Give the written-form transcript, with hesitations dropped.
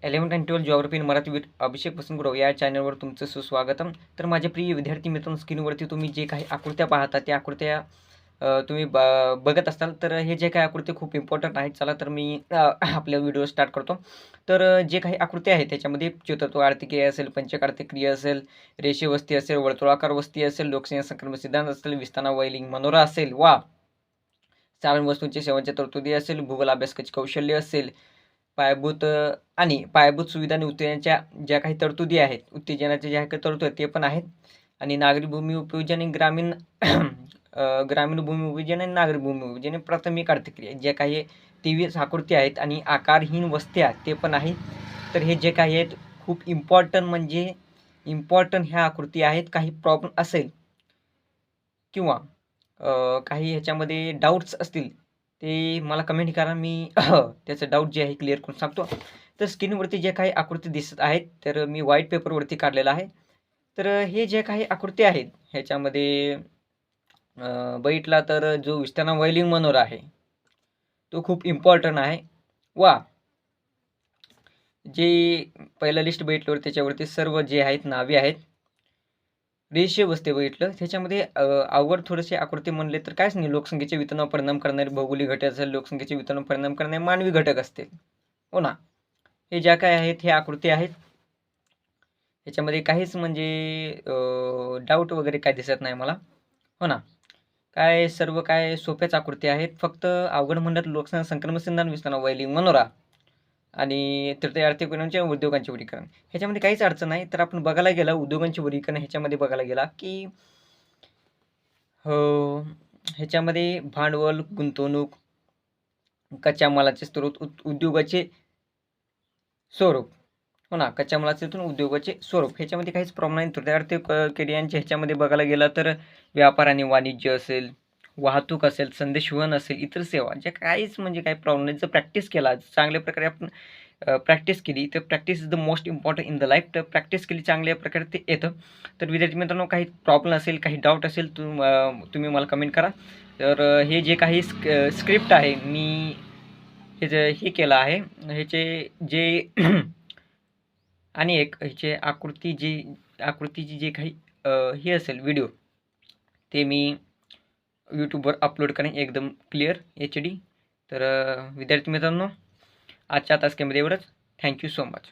11th आणि 12th geography in Marathi with Abhishek Vasantgurav या चॅनलवर तुमचं सुस्वागतम. तर माझे प्रिय विद्यार्थी मित्रांनो, स्क्रीनवरती तुम्ही जे काही आकृत्या पाहता त्या आकृत्या तुम्ही बघत असताल. तर हे जे काही आकृती खूप इम्पॉर्टंट आहेत. चला तर मी आपला व्हिडिओ स्टार्ट करतो. तर जे काही आकृती आहेत त्याच्यामध्ये चतुर्थ आर्थिक क्रिया असेल, पंचक आर्थिक क्रिया असेल, रेषीय वस्ती असेल, वर्तुळाकार वस्ती असेल, लोकसंख्या संक्रमण सिद्धांत असेल, विस्ताना वैलिंग मनोरा असेल, वा चालन वस्तूंचे सेवांच्या तरतुदी असेल, भूगोल अभ्यासकाचे कौशल्य असेल, पायाभूत सुविधा आणि उत्तेजनाच्या ज्या काही तरतुदी आहेत, उत्तेजनाच्या ज्या काही तरतुदी आहेत ते पण आहेत. आणि नागरी भूमी उपयोजन आणि ग्रामीण ग्रामीण भूमी उपयोजन आणि नागरी भूमी उपयोजन आणि प्राथमिक आर्थिक क्रिया ज्या काही 23 आकृती आहेत आणि आकारहीन वस्त्या ते पण आहेत. तर हे जे काही आहेत खूप इम्पॉर्टंट ह्या आकृती आहेत. काही प्रॉब्लेम असेल किंवा काही ह्याच्यामध्ये डाऊट्स असतील ते मला कमेंट करा. मी त्याचं डाऊट जे आहे क्लिअर करून सांगतो. तर स्क्रीनवरती जे काही आकृती दिसत आहेत तर मी व्हाईट पेपरवरती काढलेला आहे. तर हे जे काही आकृती आहेत ह्याच्यामध्ये बघितला तर जो विस्ताना वैलिंग मनोरा आहे तो खूप इम्पॉर्टंट आहे. वा जे पहिलं लिस्ट बघितल्यावर त्याच्यावरती सर्व जे आहेत नावे आहेत. रेषीय वस्ती बघितलं त्याच्यामध्ये अवघड थोडेसे आकृती म्हणले तर कायच नाही. लोकसंख्येच्या वितरणावर परिणाम करणारे भौगोलिक घटक असेल, लोकसंख्येच्या वितरणावर परिणाम करणारे मानवी घटक असतील. हो ना, हे ज्या काय आहेत हे आकृती आहेत. ह्याच्यामध्ये काहीच म्हणजे डाऊट वगैरे काय दिसत नाही मला. हो ना, काय सर्व काय सोप्याच आकृती आहेत. फक्त अवघड म्हणलं तर लोकसंख्या संक्रमण सिद्धांत, विस्तार वैलिंग मनोरा आणि तृतीय आर्थिक परिणामांचे उद्योगांचे वर्गीकरण ह्याच्यामध्ये काहीच अडचण नाही. तर आपण बघायला गेलं उद्योगांचे वर्गीकरण ह्याच्यामध्ये बघायला गेला की ह्याच्यामध्ये भांडवल, गुंतवणूक, कच्च्या मालाचे स्रोत, उद्योगाचे स्वरूप. हो ना, कच्च्या मालाचे उद्योगाचे स्वरूप ह्याच्यामध्ये काहीच प्रॉब्लेम नाही. तृतीय आर्थिक क्रियांच्या ह्याच्यामध्ये बघायला गेला तर व्यापार आणि वाणिज्य असेल, वाहतूक असेल, संदेशवहन असेल, इतर सेवा जे काहीच म्हणजे काही प्रॉब्लेम नाही. जर प्रॅक्टिस केला चांगल्या प्रकारे आपण प्रॅक्टिस केली तर practice is the most important in the life. तर प्रॅक्टिस केली चांगल्या प्रकारे ते येतं. तर विद्यार्थी मित्रांनो, काही प्रॉब्लेम असेल, काही डाऊट असेल तुम्ही मला कमेंट करा. तर हे जे काही स्क्रिप्ट आहे मी हे केलं आहे. ह्याचे जे आणि एक ह्याचे आकृतीची जे काही हे असेल व्हिडिओ ते मी यूट्यूबवर अपलोड करेन एकदम क्लिअर HD. तर विद्यार्थी मित्रांनो, आजच्या तासक्यामध्ये एवढंच. Thank you so much.